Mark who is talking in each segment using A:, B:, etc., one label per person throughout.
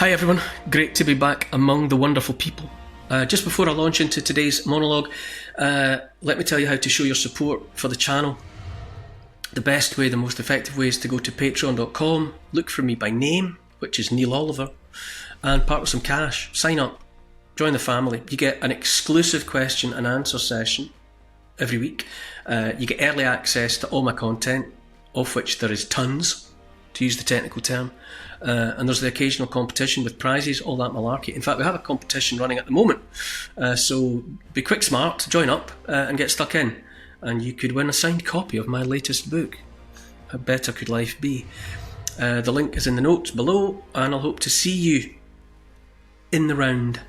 A: Hi everyone, great to be back among the wonderful people. Just before I launch into today's monologue, let me tell you how to show your support for the channel. The best way, the most effective way is to go to patreon.com, look for me by name, which is Neil Oliver, and part with some cash. Sign up, join the family. You get an exclusive question and answer session every week. You get early access to all my content, of which there is tons, to use the technical term. And there's the occasional competition with prizes, all that malarkey. In fact, we have a competition running at the moment. So be quick smart, join up and get stuck in. And you could win a signed copy of my latest book. How better could life be? The link is in the notes below, and I'll hope to see you in the round.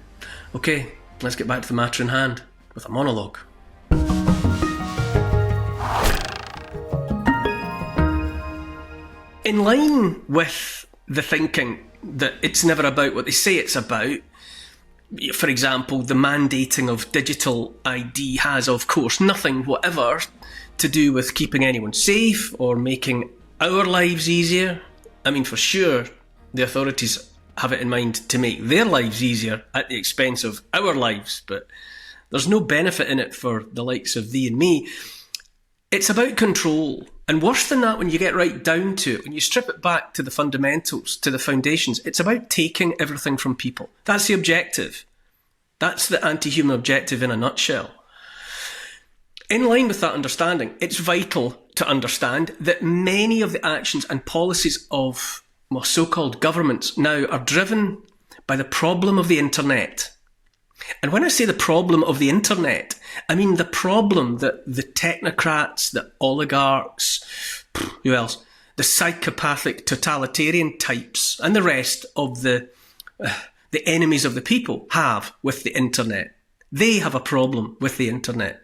A: Okay, let's get back to the matter in hand with a monologue. In line with the thinking that it's never about what they say it's about, for example, the mandating of digital ID has, of course, nothing whatever to do with keeping anyone safe or making our lives easier. I mean, for sure, the authorities have it in mind to make their lives easier at the expense of our lives, but there's no benefit in it for the likes of thee and me. It's about control. And worse than that, when you get right down to it, when you strip it back to the fundamentals, to the foundations, it's about taking everything from people. That's the objective. That's the anti-human objective in a nutshell. In line with that understanding, it's vital to understand that many of the actions and policies of so-called governments now are driven by the problem of the internet. And when I say the problem of the internet, I mean the problem that the technocrats, the oligarchs, who else? The psychopathic totalitarian types and the rest of the enemies of the people have with the internet. They have a problem with the internet.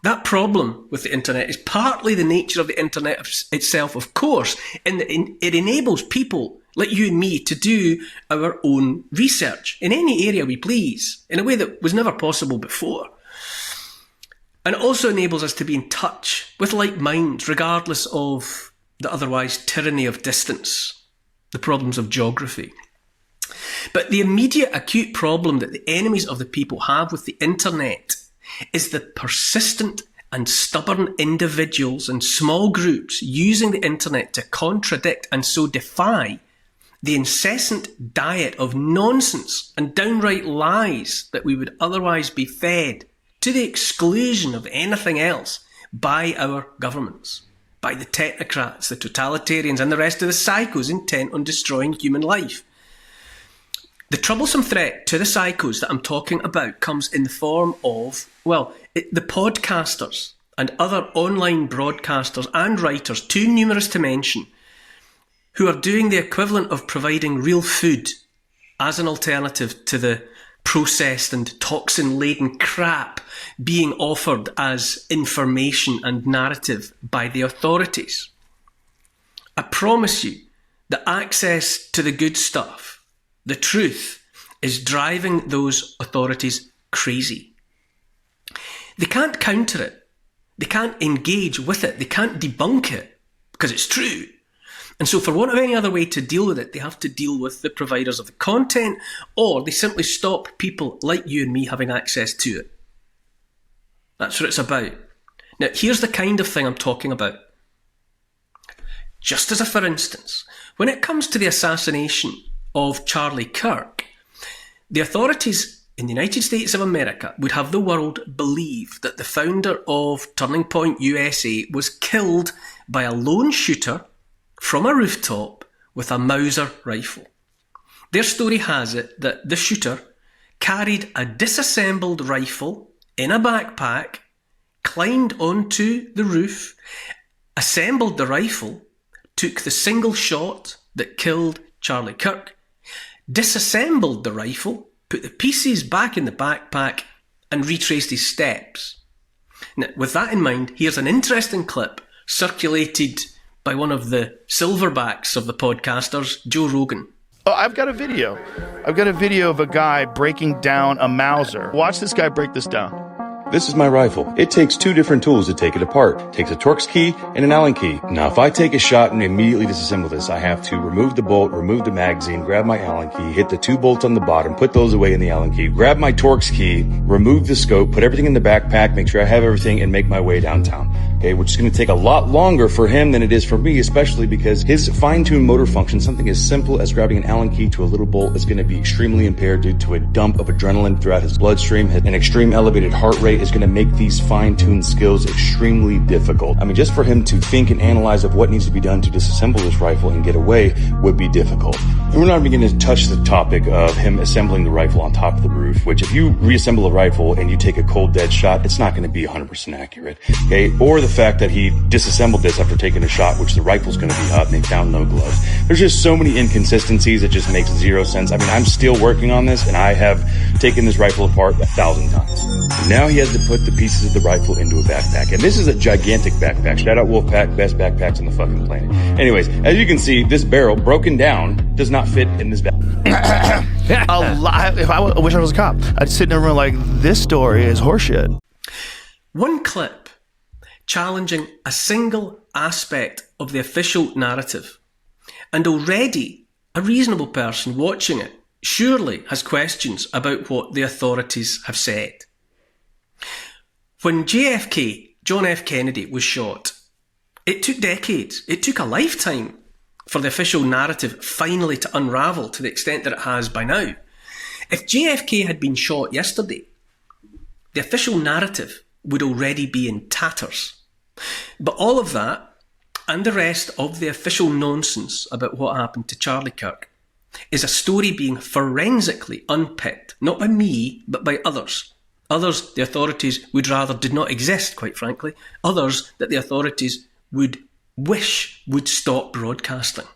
A: That problem with the internet is partly the nature of the internet itself, of course, in that it enables people like you and me to do our own research in any area we please, in a way that was never possible before. And it also enables us to be in touch with like minds, regardless of the otherwise tyranny of distance, the problems of geography. But the immediate acute problem that the enemies of the people have with the internet is the persistent and stubborn individuals and small groups using the internet to contradict and so defy the incessant diet of nonsense and downright lies that we would otherwise be fed to the exclusion of anything else by our governments, by the technocrats, the totalitarians and the rest of the psychos intent on destroying human life. The troublesome threat to the psychos that I'm talking about comes in the form of, the podcasters and other online broadcasters and writers, too numerous to mention, who are doing the equivalent of providing real food as an alternative to the processed and toxin-laden crap being offered as information and narrative by the authorities. I promise you that access to the good stuff, the truth, is driving those authorities crazy. They can't counter it. They can't engage with it. They can't debunk it because it's true. And so for want of any other way to deal with it, they have to deal with the providers of the content, or they simply stop people like you and me having access to it. That's what it's about. Now, here's the kind of thing I'm talking about. Just as a for instance, when it comes to the assassination of Charlie Kirk, the authorities in the United States of America would have the world believe that the founder of Turning Point USA was killed by a lone shooter from a rooftop with a Mauser rifle. Their story has it that the shooter carried a disassembled rifle in a backpack, climbed onto the roof, assembled the rifle, took the single shot that killed Charlie Kirk, disassembled the rifle, put the pieces back in the backpack, and retraced his steps. Now, with that in mind, here's an interesting clip circulated by one of the silverbacks of the podcasters, Joe Rogan.
B: Oh, I've got a video. I've got a video of a guy breaking down a Mauser. Watch this guy break this down. This is my rifle. It takes two different tools to take it apart. It takes a Torx key and an Allen key. Now, if I take a shot and immediately disassemble this, I have to remove the bolt, remove the magazine, grab my Allen key, hit the two bolts on the bottom, put those away in the Allen key, grab my Torx key, remove the scope, put everything in the backpack, make sure I have everything, and make my way downtown. Okay, which is going to take a lot longer for him than it is for me, especially because his fine-tuned motor function, something as simple as grabbing an Allen key to a little bolt, is going to be extremely impaired due to a dump of adrenaline throughout his bloodstream. An extreme elevated heart rate is going to make these fine-tuned skills extremely difficult. I mean, just for him to think and analyze of what needs to be done to disassemble this rifle and get away would be difficult. And we're not even going to touch the topic of him assembling the rifle on top of the roof, which if you reassemble a rifle and you take a cold dead shot, it's not going to be 100% accurate. Okay, or the fact that he disassembled this after taking a shot, which the rifle's going to be hot and they found no gloves. There's just so many inconsistencies. It just makes zero sense. I mean, I'm still working on this and I have taken this rifle apart 1,000 times. Now he has to put the pieces of the rifle into a backpack. And this is a gigantic backpack. Shout out Wolfpack, best backpacks on the fucking planet. Anyways, as you can see, this barrel, broken down, does not fit in this backpack.
C: If I wish I was a cop, I'd sit in a room like, this story is horseshit.
A: One clip challenging a single aspect of the official narrative. And already a reasonable person watching it surely has questions about what the authorities have said. When JFK, John F. Kennedy, was shot, it took decades, it took a lifetime for the official narrative finally to unravel to the extent that it has by now. If JFK had been shot yesterday, the official narrative would already be in tatters. But all of that, and the rest of the official nonsense about what happened to Charlie Kirk, is a story being forensically unpicked, not by me, but by others. Others the authorities would rather did not exist, quite frankly. Others that the authorities would wish would stop broadcasting.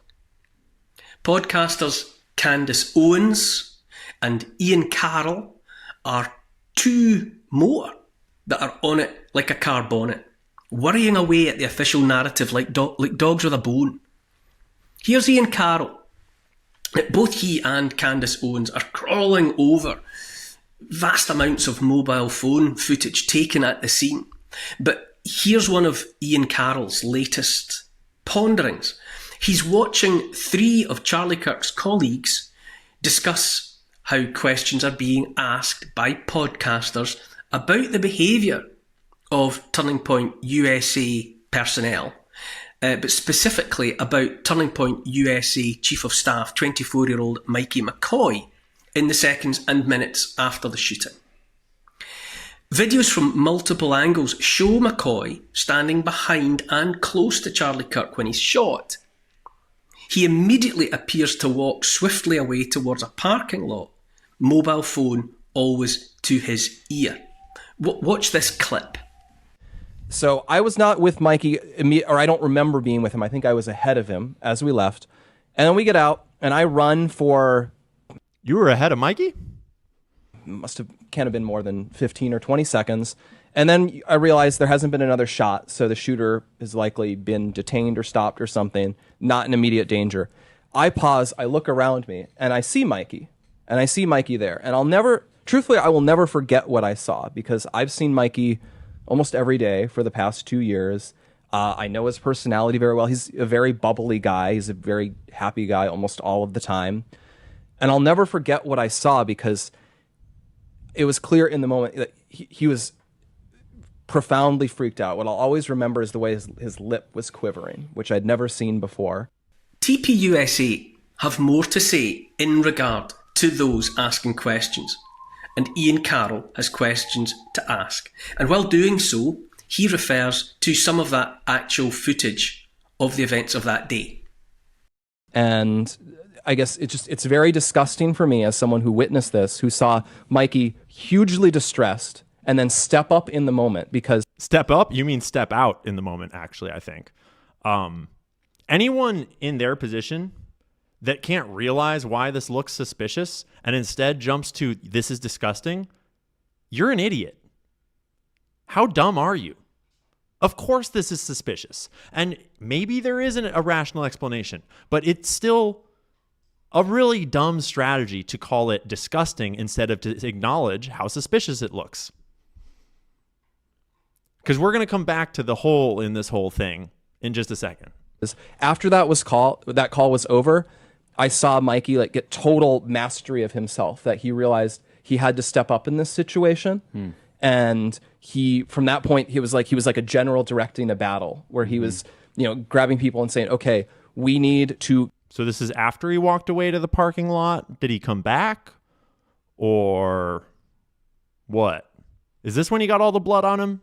A: Podcasters Candace Owens and Ian Carroll are two more that are on it like a car bonnet, worrying away at the official narrative like dogs with a bone. Here's Ian Carroll. Both he and Candace Owens are crawling over vast amounts of mobile phone footage taken at the scene. But here's one of Ian Carroll's latest ponderings. He's watching three of Charlie Kirk's colleagues discuss how questions are being asked by podcasters about the behaviour of Turning Point USA personnel, but specifically about Turning Point USA Chief of Staff 24-year-old Mikey McCoy in the seconds and minutes after the shooting. Videos from multiple angles show McCoy standing behind and close to Charlie Kirk when he's shot. He immediately appears to walk swiftly away towards a parking lot, mobile phone always to his ear. Watch this clip.
D: So I was not with Mikey, or I don't remember being with him. I think I was ahead of him as we left. And then we get out, and I run for...
E: You were ahead of Mikey?
D: Can't have been more than 15 or 20 seconds. And then I realized there hasn't been another shot, so the shooter has likely been detained or stopped or something, not in immediate danger. I pause, I look around me, and I see Mikey. And I see Mikey there. And truthfully, I will never forget what I saw, because I've seen Mikey almost every day for the past 2 years. I know his personality very well. He's a very bubbly guy. He's a very happy guy almost all of the time. And I'll never forget what I saw, because it was clear in the moment that he was profoundly freaked out. What I'll always remember is the way his lip was quivering, which I'd never seen before.
A: TPUSA have more to say in regard to those asking questions, and Ian Carroll has questions to ask. And while doing so, he refers to some of that actual footage of the events of that day.
D: And I guess it's very disgusting for me as someone who witnessed this, who saw Mikey hugely distressed and then step up in the moment, because...
E: Step up? You mean step out in the moment, actually, I think. Anyone in their position that can't realize why this looks suspicious and instead jumps to, this is disgusting, you're an idiot. How dumb are you? Of course this is suspicious. And maybe there isn't a rational explanation, but it's still a really dumb strategy to call it disgusting instead of to acknowledge how suspicious it looks. Because we're going to come back to the hole in this whole thing in just a second.
D: After that call was over, I saw Mikey like get total mastery of himself, that he realized he had to step up in this situation. And from that point, he was like a general directing a battle where he was, grabbing people and saying, okay, we need to.
E: So this is after he walked away to the parking lot. Did he come back? Or what? Is this when he got all the blood on him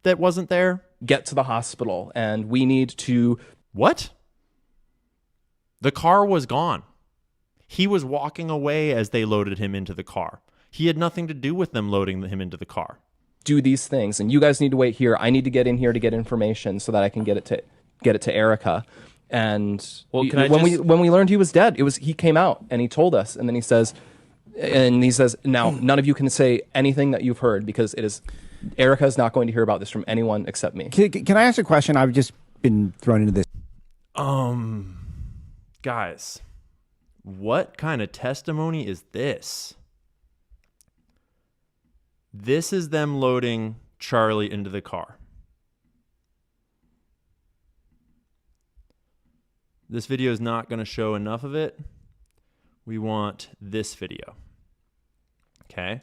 E: that wasn't there?
D: Get to the hospital, and we need to.
E: What? The car was gone. He was walking away as they loaded him into the car. He had nothing to do with them loading him into the car.
D: Do these things, and you guys need to wait here. I need to get in here to get information so that I can get it to Erica. And when we learned he was dead, he came out and he told us, and then he says, now none of you can say anything that you've heard, because Erica is not going to hear about this from anyone except me.
F: Can I ask a question? I've just been thrown into this.
E: Guys, what kind of testimony is this? This is them loading Charlie into the car. This video is not going to show enough of it. We want this video. Okay?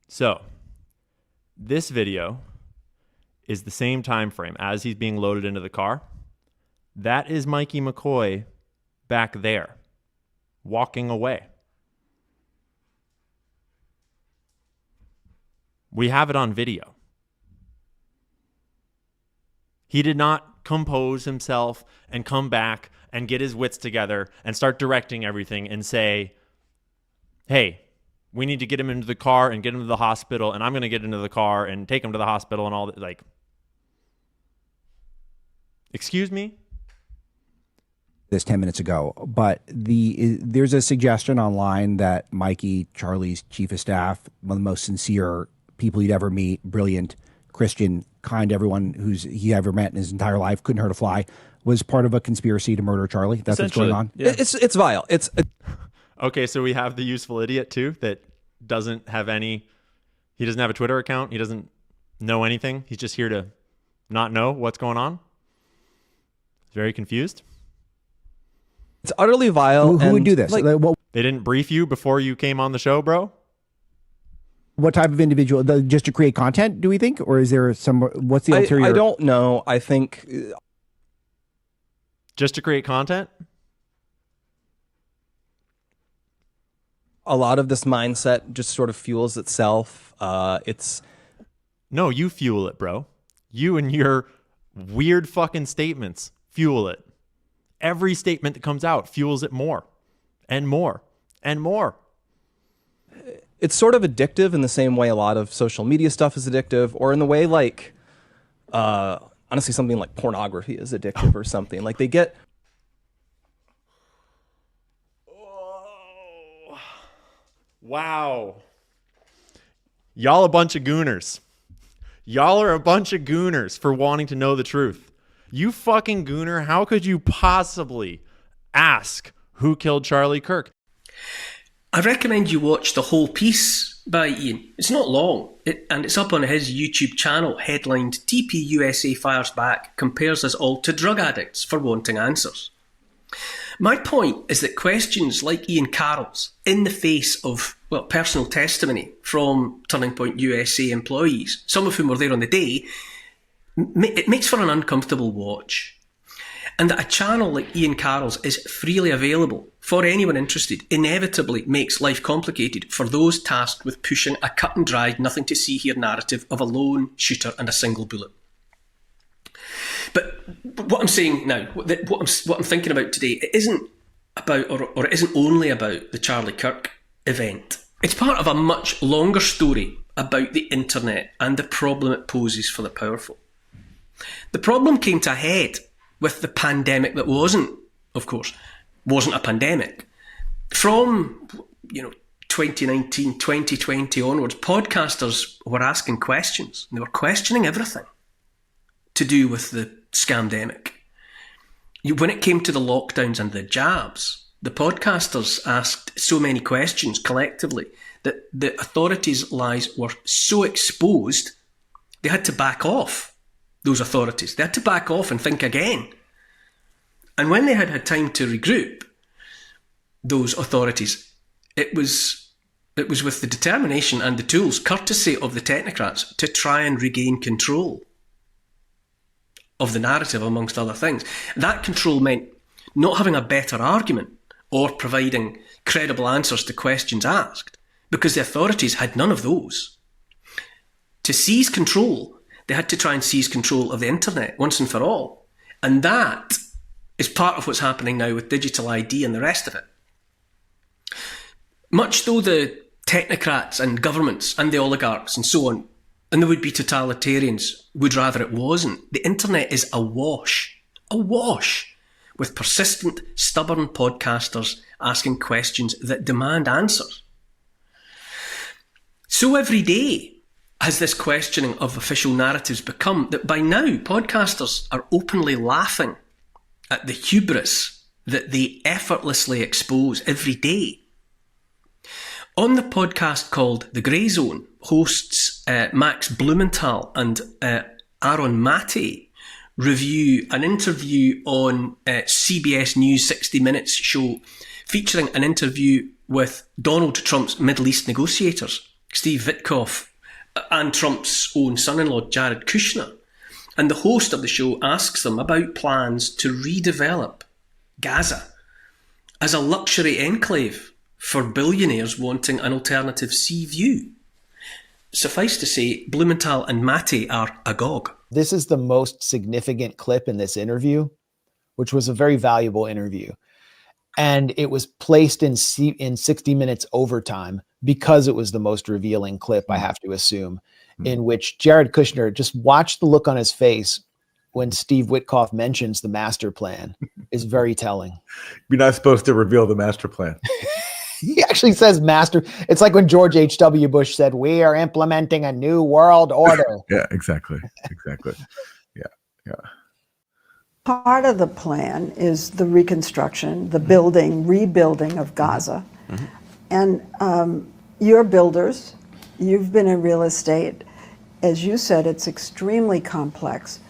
E: So, this video is the same time frame as he's being loaded into the car. That is Mikey McCoy back there, walking away. We have it on video. He did not compose himself and come back and get his wits together and start directing everything and say, hey, we need to get him into the car and get him to the hospital, and I'm going to get into the car and take him to the hospital and all that. Like, excuse me?
F: This 10 minutes ago, but there's a suggestion online that Mikey, Charlie's chief of staff, one of the most sincere people you'd ever meet, brilliant, Christian, kind, everyone he ever met in his entire life, couldn't hurt a fly, was part of a conspiracy to murder Charlie. That's what's going on.
D: Yeah. It's vile.
E: Okay, so we have the useful idiot too that doesn't have he doesn't have a Twitter account. He doesn't know anything. He's just here to not know what's going on. He's very confused.
D: It's utterly vile.
F: Who would do this?
E: They didn't brief you before you came on the show, bro?
F: What type of individual? Just to create content, do we think? Or is there what's the ulterior?
D: I don't know. I think.
E: Just to create content?
D: A lot of this mindset just sort of fuels itself.
E: No, you fuel it, bro. You and your weird fucking statements fuel it. Every statement that comes out fuels it more and more and more.
D: It's sort of addictive in the same way a lot of social media stuff is addictive, or in the way honestly something like pornography is addictive or something. Like they get...
E: Oh, wow. Y'all a bunch of gooners. Y'all are a bunch of gooners for wanting to know the truth. You fucking gooner, how could you possibly ask who killed Charlie Kirk?
A: I recommend you watch the whole piece by Ian. It's not long, and it's up on his YouTube channel, headlined TPUSA Fires Back, compares us all to drug addicts for wanting answers. My point is that questions like Ian Carroll's, in the face of, personal testimony from Turning Point USA employees, some of whom were there on the day, it makes for an uncomfortable watch. And that a channel like Ian Carroll's is freely available for anyone interested inevitably makes life complicated for those tasked with pushing a cut and dried, nothing to see here narrative of a lone shooter and a single bullet. But what I'm saying now, what I'm thinking about today, it isn't about, or it isn't only about the Charlie Kirk event. It's part of a much longer story about the internet and the problem it poses for the powerful. The problem came to a head with the pandemic that wasn't a pandemic. From 2019, 2020 onwards, podcasters were asking questions. They were questioning everything to do with the scamdemic. When it came to the lockdowns and the jabs, the podcasters asked so many questions collectively that the authorities' lies were so exposed, they they had to back off, those authorities. They had to back off and think again. And when they had had time to regroup, those authorities, it was with the determination and the tools, courtesy of the technocrats, to try and regain control of the narrative, amongst other things. That control meant not having a better argument or providing credible answers to questions asked, because the authorities had none of those. To seize control, they had to try and seize control of the internet once and for all. And that is part of what's happening now with digital ID and the rest of it. Much though the technocrats and governments and the oligarchs and so on, and the would-be totalitarians would rather it wasn't, the internet is awash with persistent, stubborn podcasters asking questions that demand answers. So every day has this questioning of official narratives become that by now podcasters are openly laughing at the hubris that they effortlessly expose every day. On the podcast called The Grey Zone, hosts Max Blumenthal and Aaron Maté review an interview on CBS News 60 Minutes show featuring an interview with Donald Trump's Middle East negotiators, Steve Witkoff, and Trump's own son-in-law, Jared Kushner. And the host of the show asks them about plans to redevelop Gaza as a luxury enclave for billionaires wanting an alternative sea view. Suffice to say, Blumenthal and Maté are agog.
G: This is the most significant clip in this interview, which was a very valuable interview. And it was placed in 60 Minutes overtime because it was the most revealing clip, I have to assume, in which Jared Kushner, just watch the look on his face when Steve Witkoff mentions the master plan, is very telling.
H: You're not supposed to reveal the master plan.
G: He actually says master. It's like when George H.W. Bush said, "We are implementing a new world order."
H: Yeah, exactly. Yeah.
I: Part of the plan is the reconstruction, the rebuilding of Gaza. Mm-hmm. And you're builders. You've been in real estate. As you said, it's extremely complex.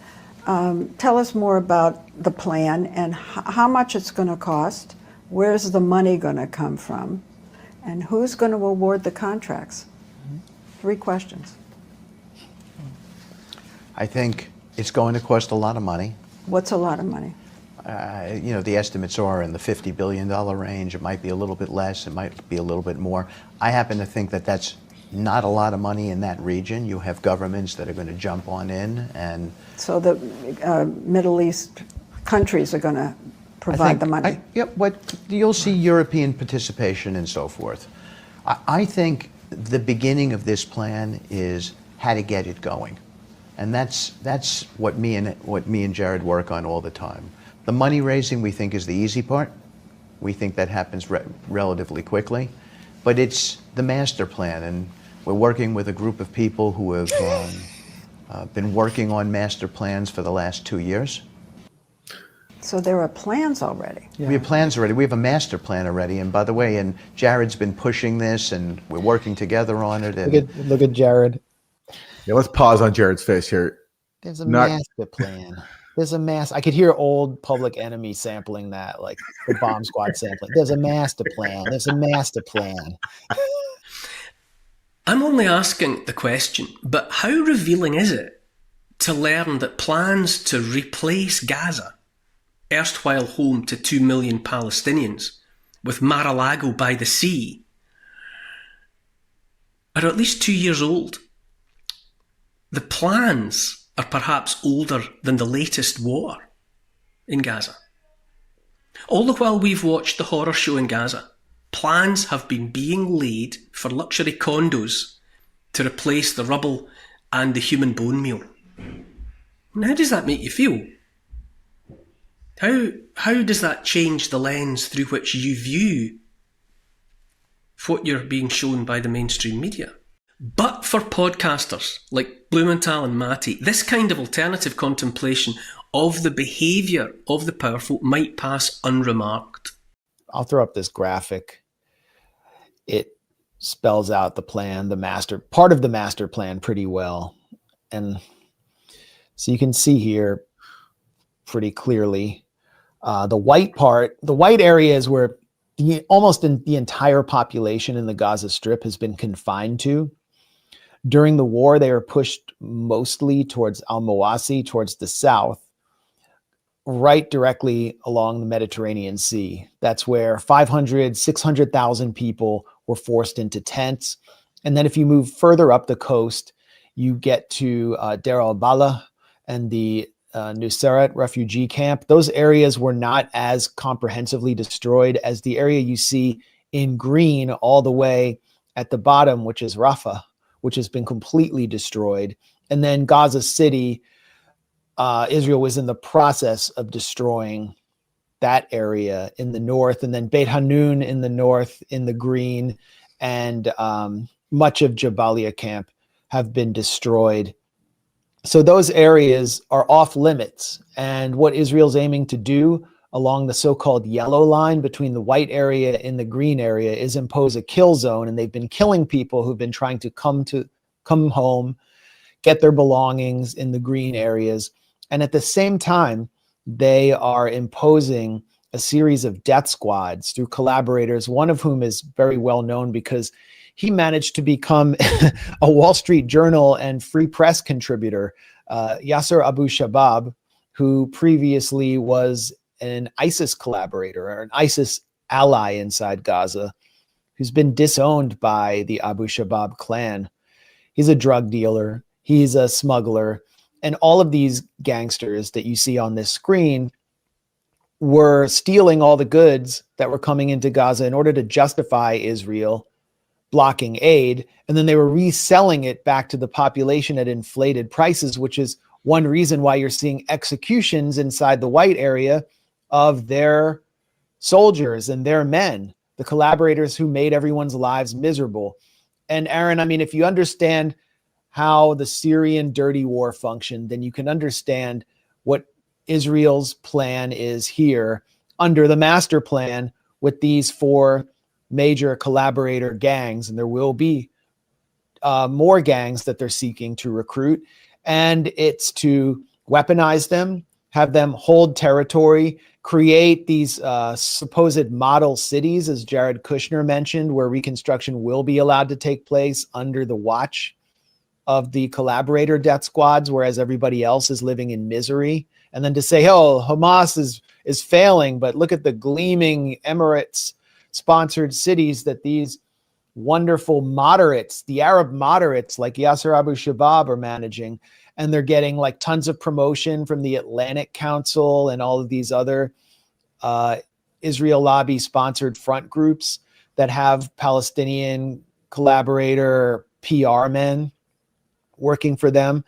I: Tell us more about the plan and how much it's going to cost. Where's the money going to come from? And who's going to award the contracts? 3 questions.
J: I think it's going to cost a lot of money.
I: What's a lot of money?
J: The estimates are in the $50 billion range. It might be a little bit less. It might be a little bit more. I happen to think that that's not a lot of money in that region. You have governments that are going to jump on in. And
I: so the Middle East countries are going to provide the money.
J: But you'll see European participation and so forth. I think the beginning of this plan is how to get it going, and that's what me and Jared work on all the time. The money raising we think is the easy part. We think that happens relatively quickly, but it's the master plan, and we're working with a group of people who have been working on master plans for the last 2 years.
I: So there are plans already.
J: Yeah. We have plans already. We have a master plan already. And by the way, and Jared's been pushing this, and we're working together on it. And
G: look at Jared.
H: Yeah, let's pause on Jared's face here.
G: There's a master plan. There's a I could hear old Public Enemy sampling that, like the Bomb Squad sampling. There's a master plan. There's a master plan.
A: I'm only asking the question, but how revealing is it to learn that plans to replace Gaza, erstwhile home to 2 million Palestinians, with Mar-a-Lago by the sea, are at least 2 years old? The plans are perhaps older than the latest war in Gaza. All the while we've watched the horror show in Gaza, plans have been being laid for luxury condos to replace the rubble and the human bone meal. And how does that make you feel? How does that change the lens through which you view what you're being shown by the mainstream media? But for podcasters like Blumenthal and Maté, this kind of alternative contemplation of the behaviour of the powerful might pass unremarked.
G: I'll throw up this graphic. It spells out the plan, part of the master plan pretty well. And so you can see here pretty clearly the white area is where almost the entire population in the Gaza Strip has been confined to. During the war, they were pushed mostly towards Al-Mawasi, towards the south, right directly along the Mediterranean Sea. That's where 500, 600,000 people were forced into tents. And then if you move further up the coast, you get to Deir al-Balah and the Nuseirat refugee camp. Those areas were not as comprehensively destroyed as the area you see in green all the way at the bottom, which is Rafah, which has been completely destroyed. And then Gaza City, Israel was in the process of destroying that area in the north, and then Beit Hanun in the north in the green, and much of Jabalia camp have been destroyed. So those areas are off limits. And what Israel's aiming to do along the so-called yellow line between the white area and the green area is impose a kill zone. And they've been killing people who've been trying to come home, get their belongings in the green areas. And at the same time, they are imposing a series of death squads through collaborators, one of whom is very well known because he managed to become a Wall Street Journal and Free Press contributor, Yasser Abu Shabab, who previously was an ISIS collaborator or an ISIS ally inside Gaza, who's been disowned by the Abu Shabab clan. He's a drug dealer. He's a smuggler. And all of these gangsters that you see on this screen were stealing all the goods that were coming into Gaza in order to justify Israel blocking aid. And then they were reselling it back to the population at inflated prices, which is one reason why you're seeing executions inside the white area of their soldiers and their men, the collaborators who made everyone's lives miserable. And Aaron, I mean, if you understand how the Syrian dirty war functioned, then you can understand what Israel's plan is here under the master plan with these four major collaborator gangs. And there will be more gangs that they're seeking to recruit. And it's to weaponize them, have them hold territory, create these supposed model cities, as Jared Kushner mentioned, where reconstruction will be allowed to take place under the watch of the collaborator death squads, whereas everybody else is living in misery. And then to say, oh, Hamas is failing, but look at the gleaming Emirates-sponsored cities that these wonderful moderates, the Arab moderates like Yasser Abu Shabab are managing. And they're getting like tons of promotion from the Atlantic Council and all of these other Israel lobby-sponsored front groups that have Palestinian collaborator PR men working for them.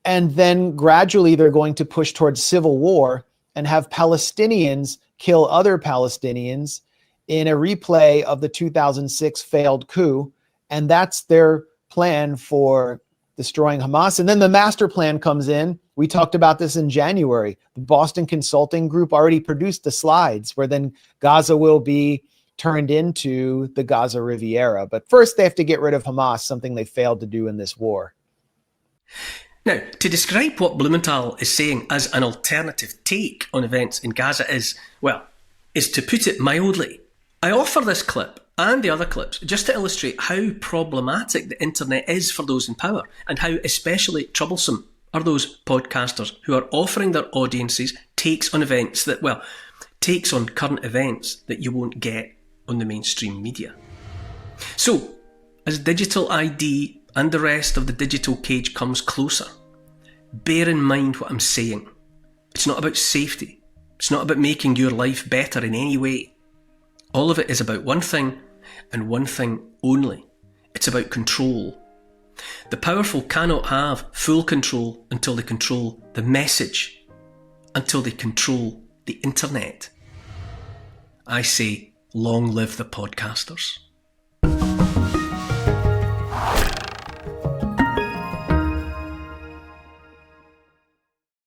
G: And then gradually they're going to push towards civil war and have Palestinians kill other Palestinians in a replay of the 2006 failed coup. And that's their plan for destroying Hamas. And then the master plan comes in. We talked about this in January. The Boston Consulting Group already produced the slides where then Gaza will be turned into the Gaza Riviera. But first they have to get rid of Hamas, something they failed to do in this war.
A: Now, to describe what Blumenthal is saying as an alternative take on events in Gaza is to put it mildly. I offer this clip and the other clips just to illustrate how problematic the internet is for those in power, and how especially troublesome are those podcasters who are offering their audiences takes on events that, takes on current events that you won't get on the mainstream media. So, as digital ID and the rest of the digital cage comes closer, bear in mind what I'm saying. It's not about safety. It's not about making your life better in any way. All of it is about one thing, and one thing only. It's about control. The powerful cannot have full control until they control the message, until they control the internet. I say, long live the podcasters.